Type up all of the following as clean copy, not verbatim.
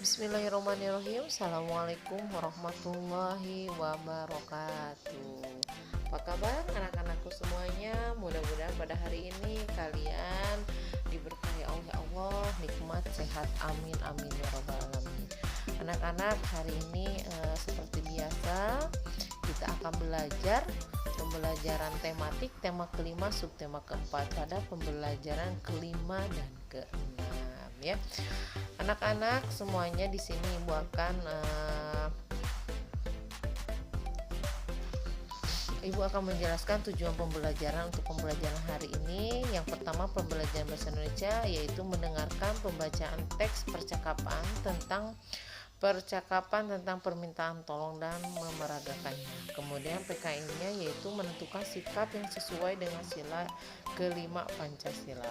Bismillahirrahmanirrahim. Assalamualaikum warahmatullahi wabarakatuh. Apa kabar anak-anakku semuanya? Mudah-mudahan pada hari ini kalian diberkahi oleh Allah, nikmat, sehat, amin amin ya rabbal alamin. Anak-anak, hari ini seperti biasa kita akan belajar pembelajaran tematik, tema kelima, subtema keempat pada pembelajaran kelima dan keenam ya. Anak-anak semuanya di sini Ibu akan menjelaskan tujuan pembelajaran untuk pembelajaran hari ini. Yang pertama, pembelajaran bahasa Indonesia, yaitu mendengarkan pembacaan teks percakapan tentang permintaan tolong dan memeragakannya. Kemudian PKI-nya yaitu menentukan sikap yang sesuai dengan sila kelima Pancasila.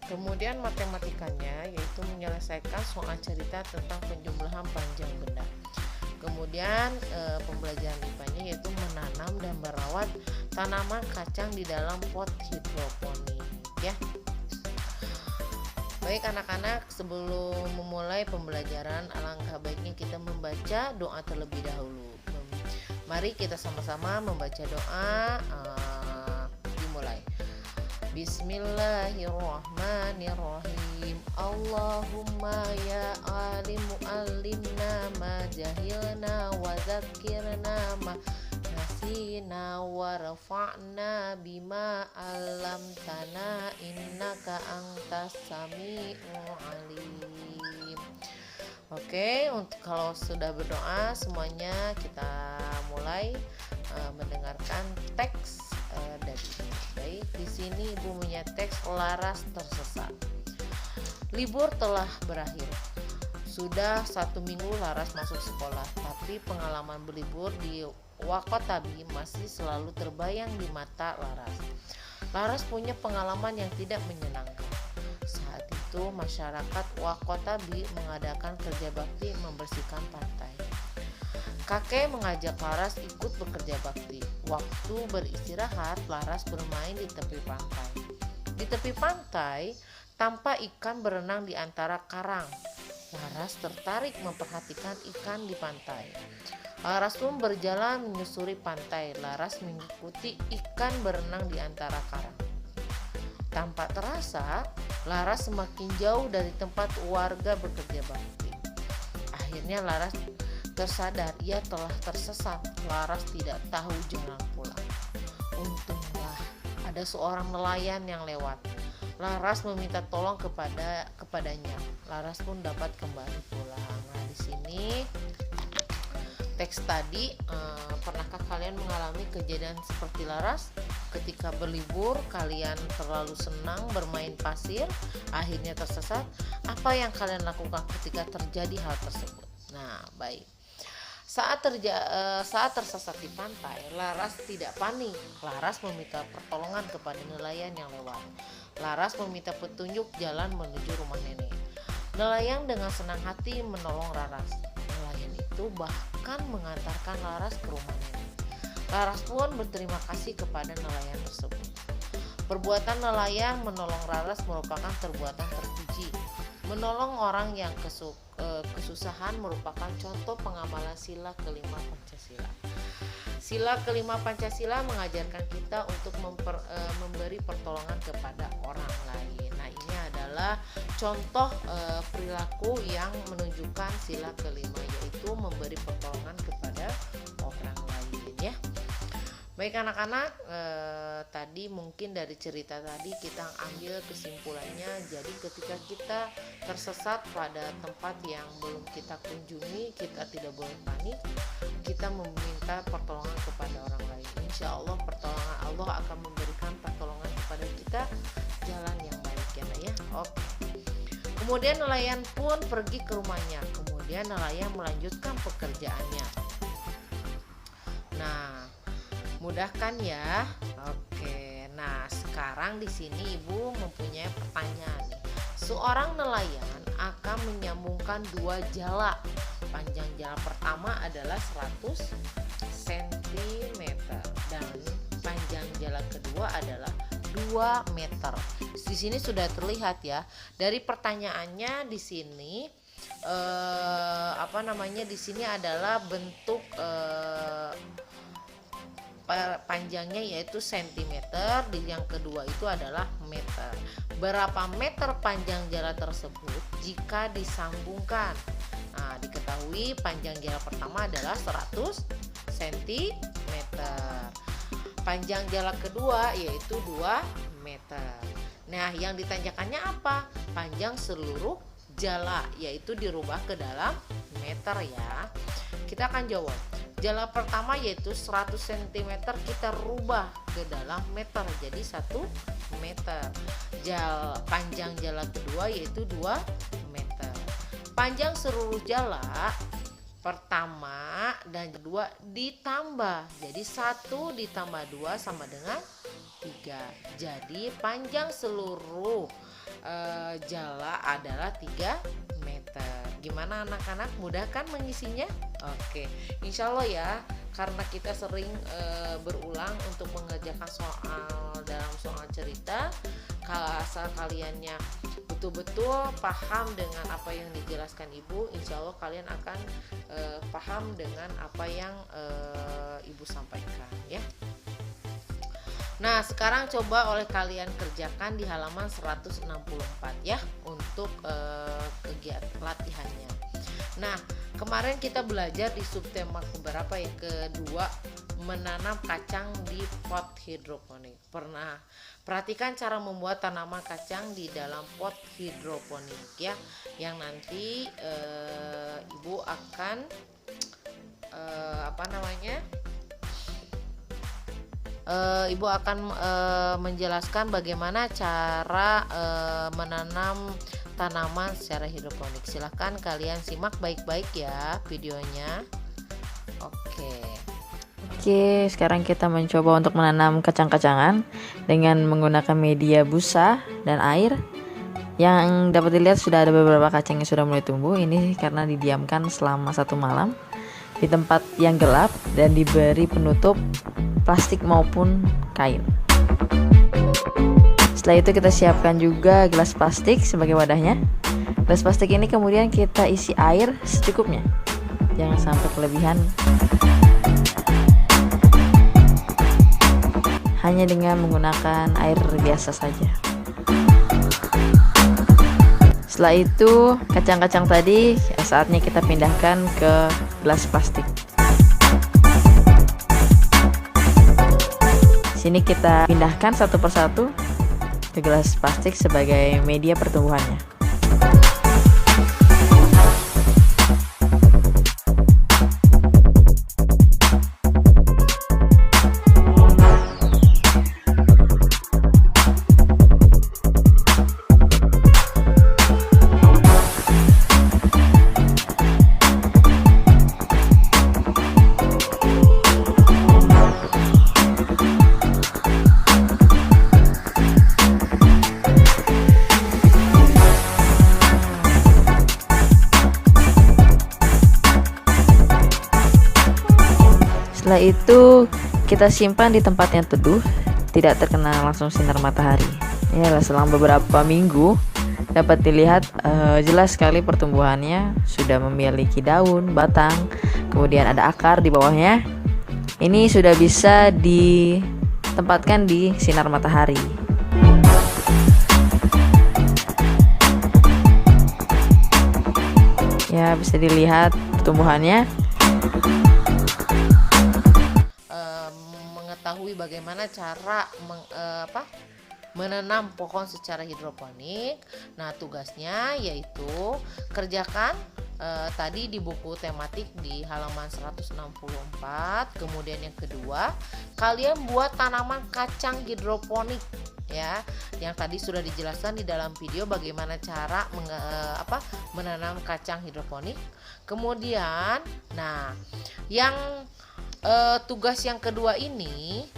Kemudian matematikanya yaitu menyelesaikan soal cerita tentang penjumlahan panjang benda. Kemudian pembelajaran IPA-nya yaitu menanam dan merawat tanaman kacang di dalam pot hidroponik ya. Baik anak-anak, sebelum memulai pembelajaran alangkah baiknya kita membaca doa terlebih dahulu. Mari kita sama-sama membaca doa. Dimulai. Bismillahirrahmanirrahim. Allahumma ya alimu alimna ma jahilna wa zakirna ma nasina warfa'na bima alamtana innaka antas sami'ul alim. Oke, untuk kalau sudah berdoa semuanya kita mulai mendengarkan teks dari ini. Baik, di sini Ibu punya teks Laras tersesat. Libur telah berakhir. Sudah 1 minggu Laras masuk sekolah, tapi pengalaman berlibur di Wakotabi masih selalu terbayang di mata Laras. Laras punya pengalaman yang tidak menyenangkan. Saat itu masyarakat Wakotabi mengadakan kerja bakti membersihkan pantai. Kakek mengajak Laras ikut bekerja bakti. Waktu beristirahat, Laras bermain di tepi pantai. Di tepi pantai, tampak ikan berenang di antara karang. Laras tertarik memperhatikan ikan di pantai. Laras pun berjalan menyusuri pantai. Laras mengikuti ikan berenang di antara karang. Tanpa terasa, Laras semakin jauh dari tempat warga bekerja bakti. Akhirnya Laras tersadar ia telah tersesat. Laras tidak tahu jalan pulang. Untunglah ada seorang nelayan yang lewat. Laras meminta tolong kepadanya. Laras pun dapat kembali pulang. Nah, di sini teks tadi, pernahkah kalian mengalami kejadian seperti Laras? Ketika berlibur, kalian terlalu senang bermain pasir, akhirnya tersesat. Apa yang kalian lakukan ketika terjadi hal tersebut? Nah, baik. Saat tersesat di pantai, Laras tidak panik. Laras meminta pertolongan kepada nelayan yang lewat. Laras meminta petunjuk jalan menuju rumah nenek. Nelayan dengan senang hati menolong Laras. Nelayan itu bahkan mengantarkan Laras ke rumah nenek. Laras pun berterima kasih kepada nelayan tersebut. Perbuatan nelayan menolong Laras merupakan perbuatan terpuji. Menolong orang yang kesusahan merupakan contoh pengamalan sila kelima Pancasila. Sila kelima Pancasila mengajarkan kita untuk memberi pertolongan kepada orang lain. Nah, ini adalah contoh perilaku yang menunjukkan sila kelima, yaitu memberi pertolongan kepada orang lain ya. Baik anak-anak, tadi mungkin dari cerita tadi kita ambil kesimpulannya. Jadi ketika kita tersesat pada tempat yang belum kita kunjungi, kita tidak boleh panik. Kita meminta pertolongan kepada orang lain. Insya Allah pertolongan Allah akan memberikan pertolongan kepada kita jalan yang baik ya. Oke. Kemudian nelayan pun pergi ke rumahnya. Kemudian nelayan melanjutkan pekerjaannya. Nah, mudah kan ya? Oke. Nah, sekarang di sini Ibu mempunyai pertanyaan nih. Seorang nelayan akan menyambungkan 2 jala. Panjang jala pertama adalah 100 cm dan panjang jala kedua adalah 2 meter. Di sini sudah terlihat ya. Dari pertanyaannya di sini di sini adalah bentuk panjangnya yaitu sentimeter, yang kedua itu adalah meter. Berapa meter panjang jala tersebut jika disambungkan? Nah, diketahui panjang jala pertama adalah 100 cm. Panjang jala kedua yaitu 2 meter. Nah, yang ditanyakannya apa? Panjang seluruh jala, yaitu dirubah ke dalam meter ya. Kita akan jawab. Jala pertama yaitu 100 cm kita rubah ke dalam meter jadi 1 meter. Panjang jala kedua yaitu 2 meter. Panjang seluruh jala pertama dan kedua ditambah, jadi 1 ditambah 2 sama dengan 3. Jadi panjang seluruh jala adalah 3 meter. Gimana anak-anak, mudah kan mengisinya? Oke, insya Allah ya, karena kita sering berulang untuk mengerjakan soal dalam soal cerita. Kalau asal kaliannya betul-betul paham dengan apa yang dijelaskan ibu, insya Allah kalian akan paham dengan apa yang ibu sampaikan ya. Nah, sekarang coba oleh kalian kerjakan di halaman 164 ya untuk kegiatan latihannya. Nah, kemarin kita belajar di subtema keberapa ya? Kedua, menanam kacang di pot hidroponik. Perhatikan cara membuat tanaman kacang di dalam pot hidroponik ya, yang nanti ibu akan ibu akan menjelaskan bagaimana cara menanam tanaman secara hidroponik. Silahkan kalian simak baik-baik ya videonya. Oke, sekarang kita mencoba untuk menanam kacang-kacangan dengan menggunakan media busa dan air. Yang dapat dilihat sudah ada beberapa kacang yang sudah mulai tumbuh. Ini karena didiamkan selama 1 malam di tempat yang gelap dan diberi penutup plastik maupun kain. Setelah itu kita siapkan juga gelas plastik sebagai wadahnya. Gelas plastik ini kemudian kita isi air secukupnya, jangan sampai kelebihan. Hanya dengan menggunakan air biasa saja. Setelah itu kacang-kacang tadi saatnya kita pindahkan ke gelas plastik. Sini kita pindahkan satu persatu ke gelas plastik sebagai media pertumbuhannya. Setelah itu kita simpan di tempat yang teduh, tidak terkena langsung sinar matahari. Ya, selama beberapa minggu dapat dilihat jelas sekali pertumbuhannya, sudah memiliki daun, batang, kemudian ada akar di bawahnya. Ini sudah bisa ditempatkan di sinar matahari. Ya, bisa dilihat pertumbuhannya. Mengetahui bagaimana cara menanam pohon secara hidroponik. Nah, tugasnya yaitu kerjakan tadi di buku tematik di halaman 164. Kemudian yang kedua, kalian buat tanaman kacang hidroponik ya, yang tadi sudah dijelaskan di dalam video bagaimana cara menanam kacang hidroponik. Kemudian yang tugas yang kedua ini,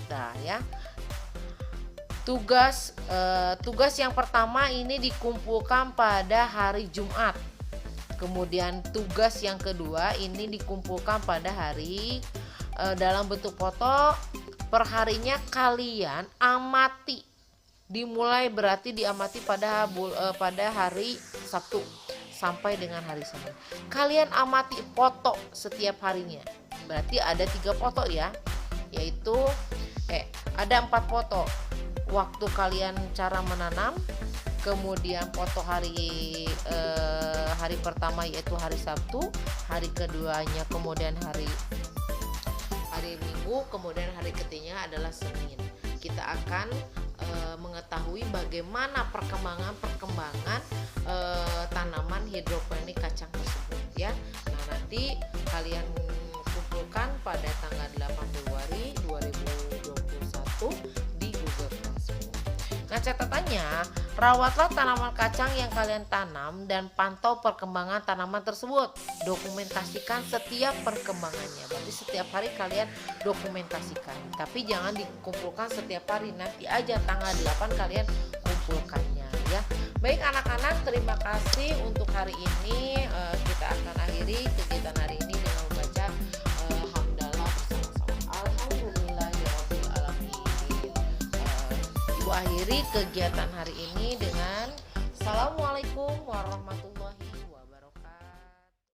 tugas yang pertama ini dikumpulkan pada hari Jumat. Kemudian tugas yang kedua ini dikumpulkan pada hari dalam bentuk foto. Perharinya kalian amati. Dimulai berarti diamati pada hari Sabtu sampai dengan hari Senin. Kalian amati foto setiap harinya. Berarti ada 3 foto ya. Yaitu ada 4 foto. Waktu kalian cara menanam, kemudian foto hari pertama yaitu hari Sabtu, hari keduanya kemudian hari Minggu, kemudian hari ketiganya adalah Senin. Kita akan mengetahui bagaimana perkembangan tanaman hidroponik kacang tersebut ya. Nah, nanti kalian kumpulkan pada tanggal 8 Februari 2021 di Google Classroom. Nah, catatannya, rawatlah tanaman kacang yang kalian tanam dan pantau perkembangan tanaman tersebut. Dokumentasikan setiap perkembangannya. Berarti setiap hari kalian dokumentasikan. Tapi jangan dikumpulkan setiap hari. Nanti aja tanggal 8 kalian kumpulkannya ya. Baik anak-anak, terima kasih untuk hari ini. Kita akan akhiri kegiatan hari ini dengan membaca hamdalah bersama-sama. Alhamdulillahirabbil alamin. Ibu akhiri kegiatan hari ini dengan Assalamualaikum